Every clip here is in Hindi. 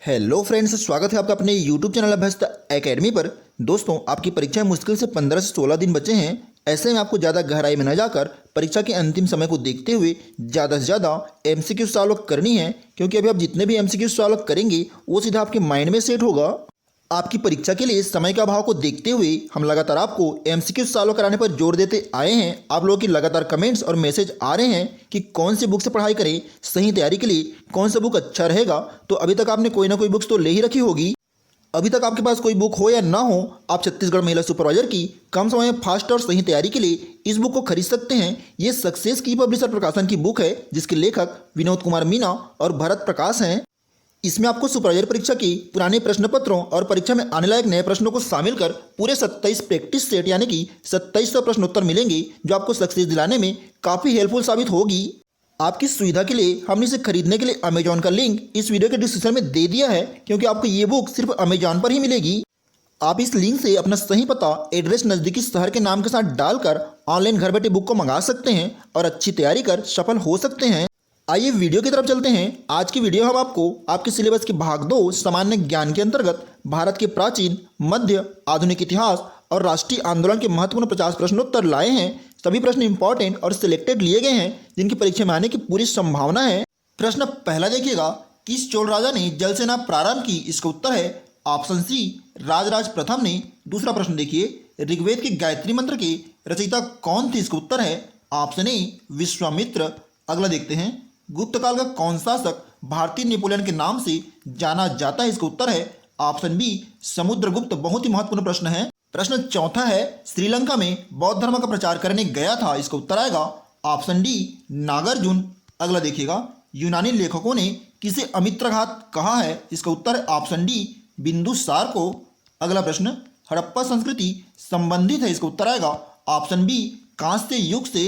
हेलो फ्रेंड्स, स्वागत है आपका अपने यूट्यूब चैनल अभ्यस्त एकेडमी पर। दोस्तों, आपकी परीक्षाएं मुश्किल से 15 से 16 दिन बचे हैं। ऐसे में आपको ज़्यादा गहराई में न जाकर परीक्षा के अंतिम समय को देखते हुए ज़्यादा से ज़्यादा एमसीक्यू सॉल्व करनी है, क्योंकि अभी आप जितने भी एमसीक्यू सॉल्व करेंगे वो सीधा आपके माइंड में सेट होगा। आपकी परीक्षा के लिए समय के अभाव को देखते हुए हम लगातार आपको एमसीक्यू सॉल्व कराने पर जोर देते आए हैं। आप लोगों की लगातार कमेंट्स और मैसेज आ रहे हैं कि कौन सी बुक से पढ़ाई करें, सही तैयारी के लिए कौन सा बुक अच्छा रहेगा। तो अभी तक आपने कोई ना कोई बुक्स तो ले ही रखी होगी। अभी तक आपके पास कोई बुक हो या ना हो, आप छत्तीसगढ़ महिला सुपरवाइजर की कम समय में फास्ट और सही तैयारी के लिए इस बुक को खरीद सकते हैं। ये सक्सेस की पब्लिशर प्रकाशन की बुक है, जिसके लेखक विनोद कुमार मीना और भरत प्रकाश हैं। इसमें आपको सुपरवाइजर परीक्षा की पुराने प्रश्न पत्रों और परीक्षा में आने लायक नए प्रश्नों को शामिल कर पूरे 27 प्रैक्टिस सेट यानी कि 2700 प्रश्नोत्तर मिलेंगे, जो आपको सक्सेस दिलाने में काफ़ी हेल्पफुल साबित होगी। आपकी सुविधा के लिए हमने इसे खरीदने के लिए अमेजॉन का लिंक इस वीडियो के डिस्क्रिप्शन में दे दिया है, क्योंकि आपको ये बुक सिर्फ अमेजॉन पर ही मिलेगी। आप इस लिंक से अपना सही पता, एड्रेस, नज़दीकी शहर के नाम के साथ डालकर ऑनलाइन घर बैठे बुक को मंगा सकते हैं और अच्छी तैयारी कर सफल हो सकते हैं। आइए वीडियो की तरफ चलते हैं। आज की वीडियो हम आपको आपके सिलेबस की भाग 2 सामान्य ज्ञान के अंतर्गत भारत के प्राचीन, मध्य, आधुनिक इतिहास और राष्ट्रीय आंदोलन के महत्वपूर्ण 50 प्रश्नोत्तर लाए हैं। सभी प्रश्न इंपॉर्टेंट और सिलेक्टेड लिए गए हैं, जिनकी परीक्षा में आने की पूरी संभावना है। प्रश्न पहला देखिएगा, किस चोल राजा ने जल सेना प्रारंभ की? इसका उत्तर है ऑप्शन सी, राजराज प्रथम ने। दूसरा प्रश्न देखिए, ऋग्वेद के गायत्री मंत्र के रचयिता कौन थे? इसका उत्तर है ऑप्शन ए, विश्वामित्र। अगला देखते हैं, गुप्त काल का कौन शासक भारतीय नेपोलियन के नाम से जाना जाता है? इसका उत्तर है ऑप्शन बी, समुद्रगुप्त। बहुत ही महत्वपूर्ण प्रश्न है। प्रश्न चौथा है, श्रीलंका में बौद्ध धर्म का प्रचार करने गया था? इसका उत्तर आएगा ऑप्शन डी, नागार्जुन। अगला देखिएगा, यूनानी लेखकों ने किसे अमित्रघात कहा है? इसका उत्तर है ऑप्शन डी, बिंदुसार को। अगला प्रश्न, हड़प्पा संस्कृति संबंधित है? इसका उत्तर आएगा ऑप्शन बी, कांस्य युग से।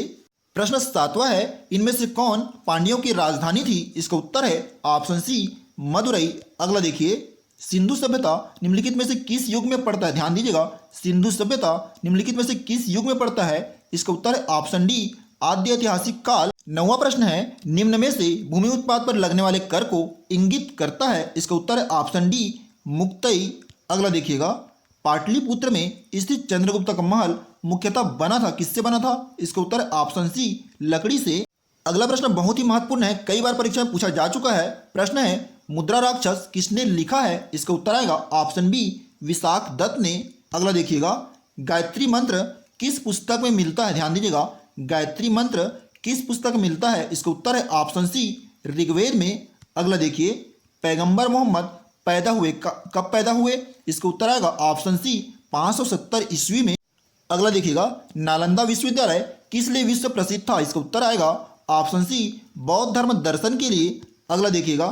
प्रश्न सातवां है, इनमें से कौन पांड्यों की राजधानी थी? इसका उत्तर है ऑप्शन सी, मदुरई। अगला देखिए, सिंधु सभ्यता निम्नलिखित में से किस युग में पड़ता है? ध्यान दीजिएगा, सिंधु सभ्यता निम्नलिखित में से किस युग में पड़ता है? इसका उत्तर है ऑप्शन डी, आद्य ऐतिहासिक काल। नौवां प्रश्न है, निम्न में से भूमि उत्पाद पर लगने वाले कर को इंगित करता है? इसका उत्तर है ऑप्शन डी, मुक्तई। अगला देखिएगा, पाटलिपुत्र में स्थित चंद्रगुप्त का महल मुख्यतः बना था, किससे बना था? इसका उत्तर है ऑप्शन सी, लकड़ी से। अगला प्रश्न बहुत ही महत्वपूर्ण है, कई बार परीक्षा में पूछा जा चुका है। प्रश्न है, मुद्रा राक्षस किसने लिखा है? इसका उत्तर आएगा ऑप्शन बी, विशाख दत्त ने। अगला देखिएगा, गायत्री मंत्र किस पुस्तक में मिलता है? ध्यान दीजिएगा, गायत्री मंत्र किस पुस्तक में मिलता है? इसका उत्तर है ऑप्शन सी, ऋग्वेद में। अगला देखिए, पैगंबर मोहम्मद पैदा हुए कब पैदा हुए? इसका उत्तर आएगा ऑप्शन सी, 570 ईस्वी में। अगला देखिएगा, नालंदा विश्वविद्यालय किस लिए विश्व प्रसिद्ध था? इसका उत्तर आएगा ऑप्शन सी, बौद्ध धर्म दर्शन के लिए। अगला देखिएगा,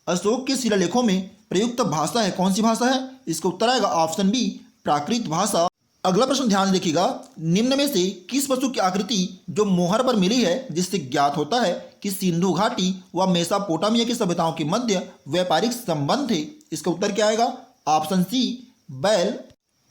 अशोक के शिलालेखों में प्रयुक्त भाषा है, कौन सी भाषा है? इसका उत्तर आएगा ऑप्शन बी, प्राकृत भाषा। अगला प्रश्न ध्यान से देखिएगा, निम्न में से किस पशु की आकृति जो मोहर पर मिली है, जिससे ज्ञात होता है कि सिंधु घाटी व मेसोपोटामिया की सभ्यताओं के मध्य व्यापारिक संबंध थे? इसका उत्तर क्या आएगा? ऑप्शन सी, बैल।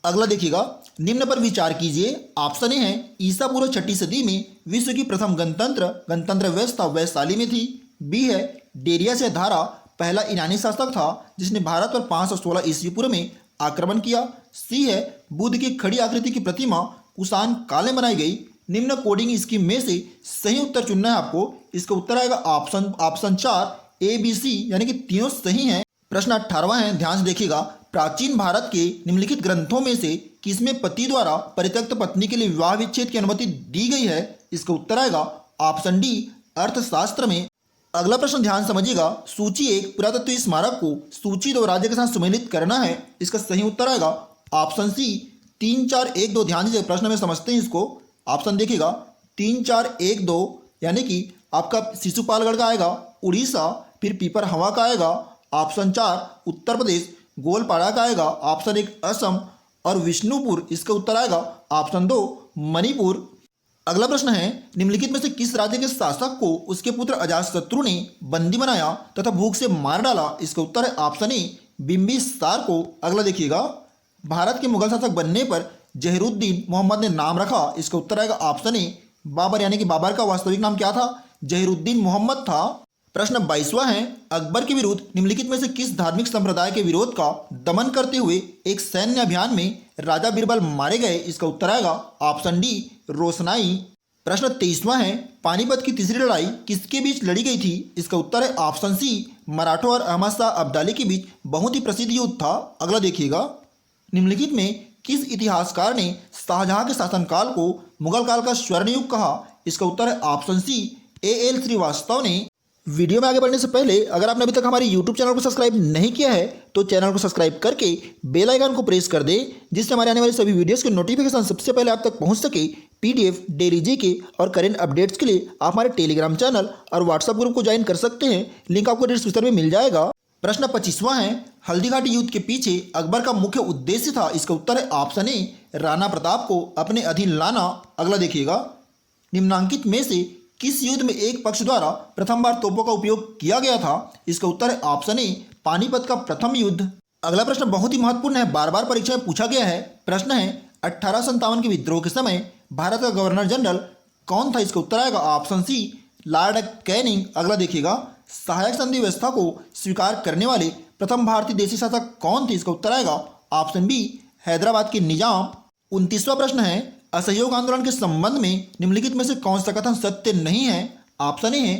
अगला देखिएगा, निम्न पर विचार कीजिए। ऑप्शन ए है, ईसा पूर्व 6वीं सदी में विश्व की प्रथम गणतंत्र व्यवस्था वैशाली में थी। बी है, डेरियस या धारा पहला ईरानी शासक था जिसने भारत पर 516 ईस्वी पूर्व में आक्रमण किया। सी है, बुद्ध की खड़ी आकृति की प्रतिमा कुषाण काल में बनाई गई। निम्न कोडिंग स्कीम में से सही उत्तर चुनना है आपको। इसका उत्तर आएगा ऑप्शन 4, ए बी सी, यानी कि तीनों सही हैं। प्रश्न 18वां है, ध्यान से देखिएगा, प्राचीन भारत के निम्नलिखित ग्रंथों में से किसमें पति द्वारा परित्यक्त पत्नी के लिए विवाह विच्छेद की अनुमति दी गई है? इसका उत्तर आएगा ऑप्शन डी, अर्थशास्त्र में। अगला प्रश्न ध्यान समझिएगा, सूची 1 पुरातत्व स्मारक को सूची 2 राज्य के साथ सुमेलित करना है। इसका सही उत्तर आएगा ऑप्शन सी, 3 4 1 2। ध्यान दीजिए, प्रश्न में समझते हैं इसको। ऑप्शन देखिएगा, 3 4 1 2, यानी कि आपका शिशुपालगढ़ का आएगा उड़ीसा, फिर पीपरहवा का आएगा ऑप्शन 4 उत्तर प्रदेश, गोलपाड़ा का आएगा ऑप्शन 1 असम, और विष्णुपुर इसका उत्तर आएगा ऑप्शन 2 मणिपुर। अगला प्रश्न है, निम्नलिखित में से किस राज्य के शासक को उसके पुत्र अजातशत्रु ने बंदी बनाया तथा भूख से मार डाला? इसका उत्तर है ऑप्शन ए, बिंबिसार को। अगला देखिएगा, भारत के मुगल शासक बनने पर जहीरुद्दीन मोहम्मद ने नाम रखा? इसका उत्तर आएगा ऑप्शन ए, बाबर, यानी कि बाबर का वास्तविक नाम क्या था? जहीरुद्दीन मोहम्मद था। प्रश्न 22वां है, अकबर के विरुद्ध निम्नलिखित में से किस धार्मिक संप्रदाय के विरोध का दमन करते हुए एक सैन्य अभियान में राजा बीरबल मारे गए? इसका उत्तर आएगा ऑप्शन डी, रोशनाई। प्रश्न 23वां है, पानीपत की तीसरी लड़ाई किसके बीच लड़ी गई थी? इसका उत्तर है ऑप्शन सी, मराठों और अहमद शाह अब्दाली के बीच बहुत ही प्रसिद्ध युद्ध था। अगला देखिएगा, निम्नलिखित में किस इतिहासकार ने शाहजहां के शासनकाल को मुगल काल का स्वर्ण युग कहा? इसका उत्तर है ऑप्शन सी, A.L. श्रीवास्तव ने। वीडियो में आगे बढ़ने से पहले अगर आपने अभी तक हमारे YouTube चैनल को सब्सक्राइब नहीं किया है तो चैनल को सब्सक्राइब करके बेल आइकन को प्रेस कर दें, जिससे हमारे आने वाली सभी वीडियोस के नोटिफिकेशन सबसे पहले आप तक पहुंच सके। PDF, डेली जीके और करेंट अपडेट्स के लिए आप हमारे टेलीग्राम चैनल और व्हाट्सएप ग्रुप को ज्वाइन कर सकते हैं, लिंक आपको डिस्क्रिप्शन में मिल जाएगा। प्रश्न 25वां है, हल्दीघाटी युद्ध के पीछे अकबर का मुख्य उद्देश्य था? इसका उत्तर है ऑप्शन ए, राणा प्रताप को अपने अधीन लाना। अगला देखिएगा, निम्नांकित में से किस युद्ध में एक पक्ष द्वारा प्रथम बार तोपों का उपयोग किया गया था? इसका उत्तर है ऑप्शन ए, पानीपत का प्रथम युद्ध। अगला प्रश्न बहुत ही महत्वपूर्ण है, बार बार परीक्षा में पूछा गया है। प्रश्न है, 1857 के विद्रोह के समय भारत का गवर्नर जनरल कौन था? इसका उत्तर आएगा ऑप्शन सी, लॉर्ड कैनिंग। अगला देखिएगा, सहायक संधि व्यवस्था को स्वीकार करने वाले प्रथम भारतीय देशी शासक कौन थे? इसका उत्तर आएगा ऑप्शन बी, हैदराबाद के निजाम। 29वां प्रश्न है, असहयोग आंदोलन के संबंध में निम्नलिखित में से कौन सा कथन सत्य नहीं है? ऑप्शन ए है,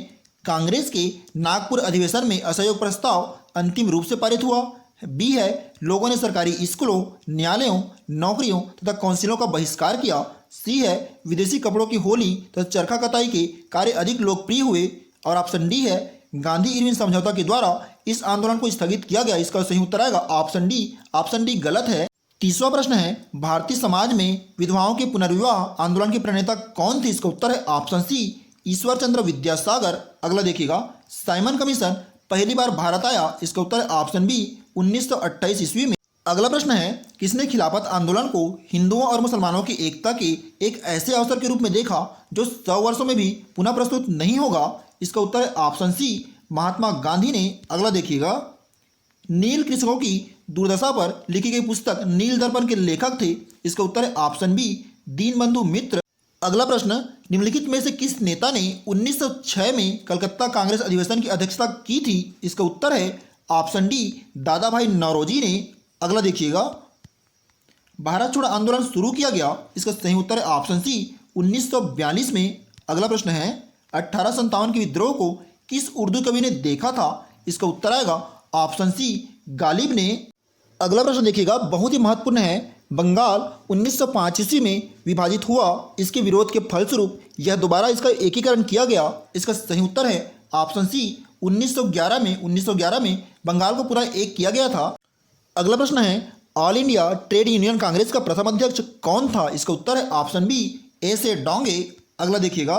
कांग्रेस के नागपुर अधिवेशन में असहयोग प्रस्ताव अंतिम रूप से पारित हुआ। बी है, लोगों ने सरकारी स्कूलों, न्यायालयों, नौकरियों तथा काउंसिलों का बहिष्कार किया। सी है, विदेशी कपड़ों की होली तथा चरखा कताई के कार्य अधिक लोकप्रिय हुए। और ऑप्शन डी है, गांधी इरविन समझौता के द्वारा इस आंदोलन को स्थगित किया गया। इसका सही उत्तर आएगा ऑप्शन डी। ऑप्शन डी गलत है। 30वां प्रश्न है, भारतीय समाज में विधवाओं के पुनर्विवाह आंदोलन के प्रणेता कौन थे? इसका उत्तर है ऑप्शन सी, ईश्वर चंद्र विद्यासागर। अगला देखिएगा, साइमन कमीशन पहली बार भारत आया? इसका उत्तर है ऑप्शन बी, 1928 ईस्वी में। अगला प्रश्न है, किसने खिलाफत आंदोलन को हिंदुओं और मुसलमानों की एकता के एक ऐसे अवसर के रूप में देखा जो 100 वर्षों में भी पुनः प्रस्तुत नहीं होगा? इसका उत्तर है ऑप्शन सी, महात्मा गांधी ने। अगला देखिएगा, नील कृषकों की दुर्दशा पर लिखी गई पुस्तक नील दर्पण के लेखक थे? इसका उत्तर है ऑप्शन बी, दीनबंधु मित्र। अगला प्रश्न, निम्नलिखित में से किस नेता ने 1906 में कलकत्ता कांग्रेस अधिवेशन की अध्यक्षता की थी? इसका उत्तर है ऑप्शन डी, दादा भाई नौरोजी ने। अगला देखिएगा, भारत छोड़ो आंदोलन शुरू किया गया? इसका सही उत्तर है ऑप्शन सी, 1942 में। अगला प्रश्न है, 1857 के विद्रोह को किस उर्दू कवि ने देखा था? इसका उत्तर आएगा ऑप्शन सी, गालिब ने। अगला प्रश्न देखिएगा, बहुत ही महत्वपूर्ण है, बंगाल 1905 ईस्वी में विभाजित हुआ, इसके विरोध के फलस्वरूप यह दोबारा इसका एकीकरण किया गया। इसका सही उत्तर है ऑप्शन सी, 1911 में बंगाल को पूरा एक किया गया था। अगला प्रश्न है, all India trade union Congress का प्रथम अध्यक्ष कौन था? इसका उत्तर है ऑप्शन बी, A.से डोंगे। अगला देखिएगा,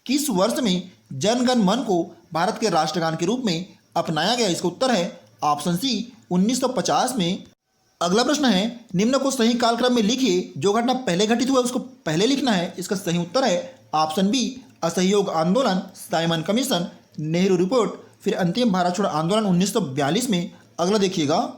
किस वर्ष में जन गण मन को भारत के राष्ट्रगान के रूप में अपनाया गया? इसका उत्तर है ऑप्शन सी, 1950 में। अगला प्रश्न है, निम्न को सही कालक्रम में लिखिए, जो घटना पहले घटित हुआ उसको पहले लिखना है। इसका सही उत्तर है ऑप्शन बी, असहयोग आंदोलन, साइमन कमीशन, नेहरू रिपोर्ट, फिर अंतिम भारत छोड़ो आंदोलन 1942 में। अगला देखिएगा,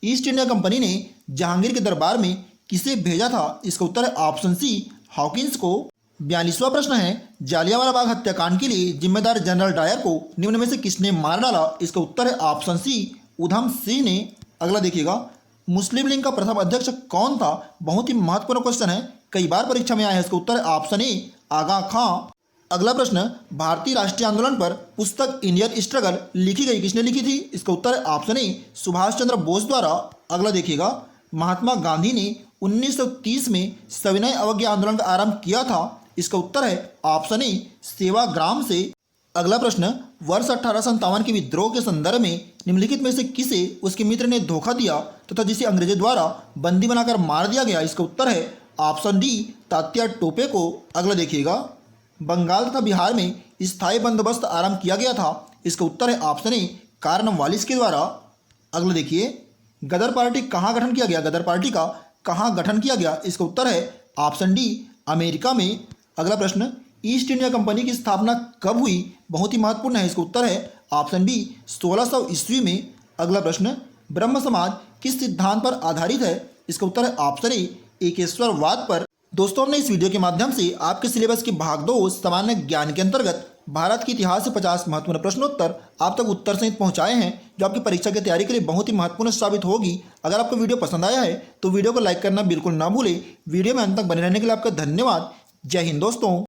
ईस्ट इंडिया कंपनी ने जहांगीर के दरबार में किसे भेजा था? इसका उत्तर है ऑप्शन सी, हॉकिंस को। 42वां प्रश्न है, जालियांवाला बाग हत्याकांड के लिए जिम्मेदार जनरल डायर को निम्न में से किसने मार डाला? इसका उत्तर है ऑप्शन सी, उधम सिंह ने। अगला देखिएगा, मुस्लिम लीग का प्रथम अध्यक्ष कौन था? बहुत ही महत्वपूर्ण क्वेश्चन है, कई बार परीक्षा में आया है। इसका उत्तर है ऑप्शन ए, आगा खां। अगला प्रश्न, भारतीय राष्ट्रीय आंदोलन पर पुस्तक इंडियन स्ट्रगल लिखी गई, किसने लिखी थी? इसका उत्तर है ऑप्शन ए, सुभाष चंद्र बोस द्वारा। अगला देखिएगा, महात्मा गांधी ने 1930 में सविनय अवज्ञा आंदोलन का आरंभ किया था? इसका उत्तर है ऑप्शन ए, सेवाग्राम से। अगला प्रश्न, वर्ष 1857 के विद्रोह के संदर्भ में निम्नलिखित में से किसे उसके मित्र ने धोखा दिया तथा जिसे अंग्रेजों द्वारा बंदी बनाकर मार दिया गया? इसका उत्तर है ऑप्शन डी, तात्या टोपे को। अगला देखिएगा, बंगाल तथा बिहार में स्थायी बंदोबस्त आरंभ किया गया था? इसका उत्तर है ऑप्शन ए, कार्नवालिस के द्वारा। अगला देखिए, गदर पार्टी कहाँ गठन किया गया? गदर पार्टी का कहाँ गठन किया गया? इसका उत्तर है ऑप्शन डी, अमेरिका में। अगला प्रश्न, ईस्ट इंडिया कंपनी की स्थापना कब हुई? बहुत ही महत्वपूर्ण है, इसका उत्तर है ऑप्शन बी, 1600 ईस्वी में। अगला प्रश्न, ब्रह्म समाज किस सिद्धांत पर आधारित है? इसका उत्तर है ऑप्शन ए, एकेश्वरवाद पर। दोस्तों, हमने इस वीडियो के माध्यम से आपके सिलेबस के भाग 2 सामान्य ज्ञान के अंतर्गत भारत के इतिहास से 50 महत्वपूर्ण प्रश्नोत्तर आप तक उत्तर सहित पहुंचाए हैं, जो आपकी परीक्षा की तैयारी के लिए बहुत ही महत्वपूर्ण साबित होगी। अगर आपको वीडियो पसंद आया है तो वीडियो को लाइक करना बिल्कुल ना भूलें। वीडियो में अंत तक बने रहने के लिए आपका धन्यवाद। जय हिंद दोस्तों।